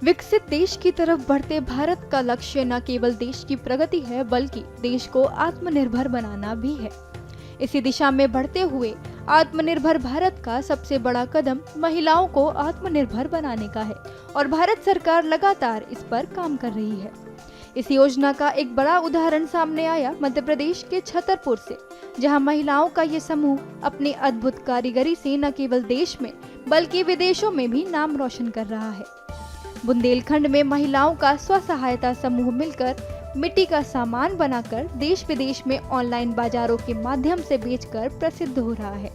विकसित देश की तरफ बढ़ते भारत का लक्ष्य न केवल देश की प्रगति है बल्कि देश को आत्मनिर्भर बनाना भी है। इसी दिशा में बढ़ते हुए आत्मनिर्भर भारत का सबसे बड़ा कदम महिलाओं को आत्मनिर्भर बनाने का है और भारत सरकार लगातार इस पर काम कर रही है। इस योजना का एक बड़ा उदाहरण सामने आया मध्य प्रदेश के छतरपुर से, जहां महिलाओं का ये समूह अपनी अद्भुत कारीगरी से न केवल देश में बल्कि विदेशों में भी नाम रोशन कर रहा है। बुंदेलखंड में महिलाओं का स्व सहायता समूह मिलकर मिट्टी का सामान बनाकर देश विदेश में ऑनलाइन बाजारों के माध्यम से बेचकर प्रसिद्ध हो रहा है।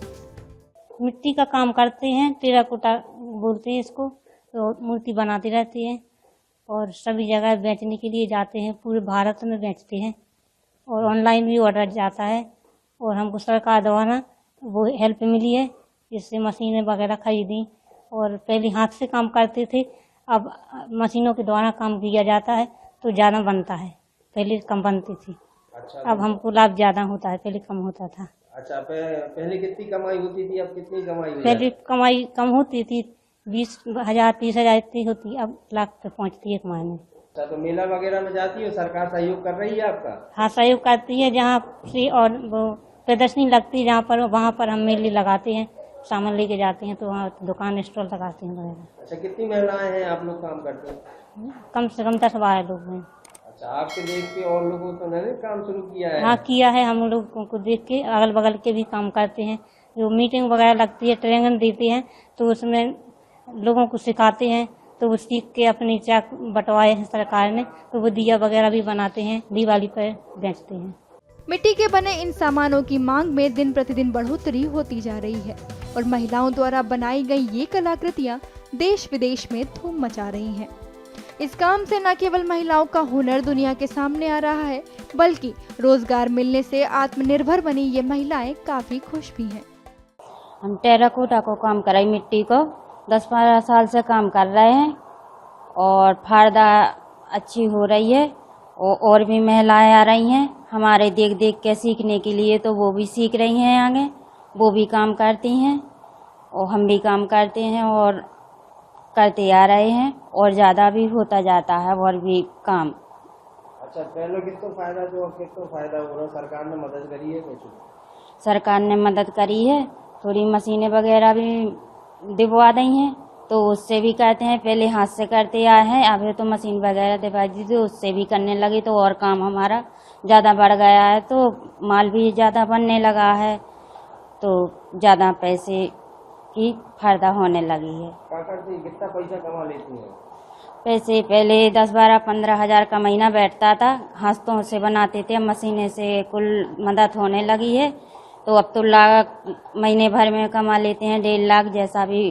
मिट्टी का काम करते हैं, टेराकोटा बोलते हैं इसको, तो मूर्ति बनाती रहती है और सभी जगह बेचने के लिए जाते हैं, पूरे भारत में बेचते हैं और ऑनलाइन भी ऑर्डर जाता है। और हमको सरकार द्वारा वो हेल्प मिली है, जिससे मशीनें वगैरह खरीदी और पहले हाथ से काम करते थे, अब मशीनों के द्वारा काम किया जाता है तो ज़्यादा बनता है, पहले कम बनती थी। अच्छा, अब हमको लाभ ज़्यादा होता है, पहले कम होता था। अच्छा, पहले कितनी कमाई होती थी, अब कितनी कमाई हुई? पहले कमाई कम होती थी, 20,000 30,000 इतनी होती, अब लाख पे पहुँचती है एक महीने। अच्छा, तो मेला वगैरह में जाती हो, सरकार सहयोग कर रही है आपका? हाँ, सहयोग करती है, जहाँ से और वो प्रदर्शनी लगती है जहाँ पर, वहाँ पर हम मेले लगाते हैं, सामान लेके जाते हैं तो वहाँ दुकान स्टॉल लगाते हैं वगैरह। अच्छा, कितनी महिलाएं हैं आप लोग काम करते हैं? कम से कम 10-12 लोग हैं। अच्छा, आपके देख के और लोगों तो नहीं काम शुरू किया है? हाँ, किया है, हम लोगों को देख के अगल बगल के भी काम करते हैं। जो मीटिंग वगैरह लगती है, ट्रेनिंग देते हैं तो उसमें लोगों को सिखाते हैं, तो वो सीख के अपनी चाक बंटवाए हैं सरकार ने, तो वो दिया वगैरह भी बनाते हैं, दिवाली पर बेचते हैं। मिट्टी के बने इन सामानों की मांग में दिन प्रतिदिन बढ़ोतरी होती जा रही है और महिलाओं द्वारा बनाई गई ये कलाकृतियां देश विदेश में धूम मचा रही हैं। इस काम से न केवल महिलाओं का हुनर दुनिया के सामने आ रहा है बल्कि रोजगार मिलने से आत्मनिर्भर बनी ये महिलाएं काफी खुश भी हैं। हम टेराकोटा को काम कराई, मिट्टी को 10-12 साल से काम कर रहे हैं और फायदा अच्छी हो रही है और भी महिलाएं आ रही हैं हमारे देख देख के सीखने के लिए, तो वो भी सीख रही हैं आगे, वो भी काम करती हैं और हम भी काम करते हैं और करते आ रहे हैं और ज़्यादा भी होता जाता है और भी काम। अच्छा, पहले कितना फायदा जो कितना फायदा हो रहा, सरकार ने मदद करी है कुछ? सरकार ने मदद करी है, थोड़ी मशीनें वगैरह भी दिलवा दी हैं, तो उससे भी करते हैं, पहले हाथ से करते आए हैं, अब तो मशीन वगैरह दिलवा दी थी, उससे भी करने लगे तो और काम हमारा ज़्यादा बढ़ गया है, तो माल भी ज़्यादा बनने लगा है, तो ज़्यादा पैसे की फायदा होने लगी है। क्या करती, कितना पैसा कमा लेती है? पैसे पहले 10-12-15 हज़ार का महीना बैठता था, हाथों से बनाते थे, मशीनें से कुल मदद होने लगी है, तो अब तो लाख महीने भर में कमा लेते हैं, 1.5 लाख जैसा भी।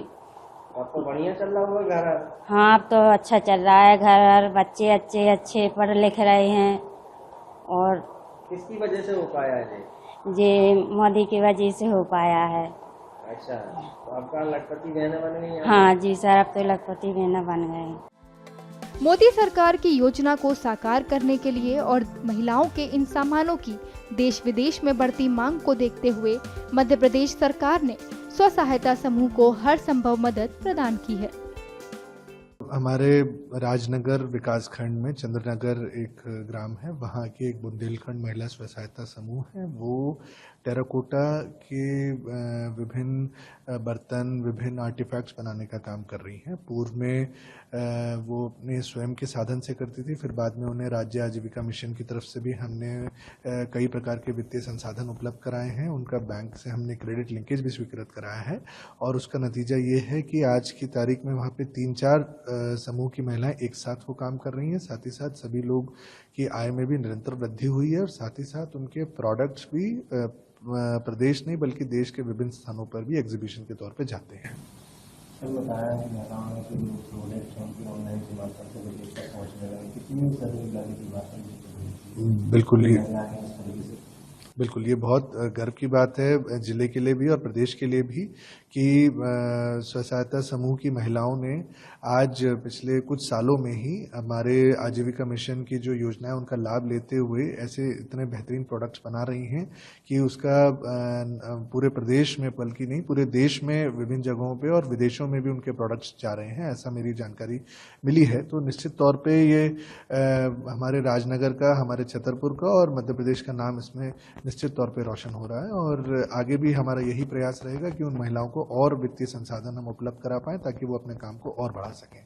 अब तो बढ़िया चल रहा होगा घर? हाँ, अब तो अच्छा चल रहा है, घर बच्चे अच्छे पढ़ लिख रहे हैं। और किसकी वजह से हो पाया है ये मोदी की वजह से हो पाया है। अच्छा, तो आपका लखपति बहना बन गई? हाँ जी सर, अब तो लखपति बहना बन गए। मोदी सरकार की योजना को साकार करने के लिए और महिलाओं के इन सामानों की देश विदेश में बढ़ती मांग को देखते हुए मध्य प्रदेश सरकार ने स्व सहायता समूह को हर संभव मदद प्रदान की है। हमारे राजनगर विकास खंड में चंद्रनगर एक ग्राम है, वहाँ की एक बुंदेलखंड महिला स्व सहायता समूह है। वो टेराकोटा के विभिन्न बर्तन, विभिन्न आर्टिफैक्ट्स बनाने का काम कर रही हैं। पूर्व में वो अपने स्वयं के साधन से करती थी, फिर बाद में उन्हें राज्य आजीविका मिशन की तरफ से भी हमने कई प्रकार के वित्तीय संसाधन उपलब्ध कराए हैं। उनका बैंक से हमने क्रेडिट लिंकेज भी स्वीकृत कराया है और उसका नतीजा ये है कि आज की तारीख में वहाँ पे 3-4 समूह की महिलाएं एक साथ वो काम कर रही हैं। साथ ही साथ सभी लोग की आय में भी निरंतर वृद्धि हुई है और साथ ही साथ उनके प्रोडक्ट्स भी प्रदेश नहीं बल्कि देश के विभिन्न स्थानों पर भी एग्जीबिशन के तौर पे जाते हैं। बिल्कुल, ये बहुत गर्व की बात है जिले के लिए भी और प्रदेश के लिए भी कि स्व सहायता समूह की महिलाओं ने आज पिछले कुछ सालों में ही हमारे आजीविका मिशन की जो योजना है उनका लाभ लेते हुए ऐसे इतने बेहतरीन प्रोडक्ट्स बना रही हैं कि उसका पूरे प्रदेश में बल्कि नहीं पूरे देश में विभिन्न जगहों पे और विदेशों में भी उनके प्रोडक्ट्स जा रहे हैं, ऐसा मेरी जानकारी मिली है। तो निश्चित तौर पे ये हमारे राजनगर का, हमारे छतरपुर का और मध्य प्रदेश का नाम इसमें निश्चित तौर पे रोशन हो रहा है और आगे भी हमारा यही प्रयास रहेगा कि उन महिलाओं को और वित्तीय संसाधन हम उपलब्ध करा पाएं ताकि वो अपने काम को और बढ़ा सकें।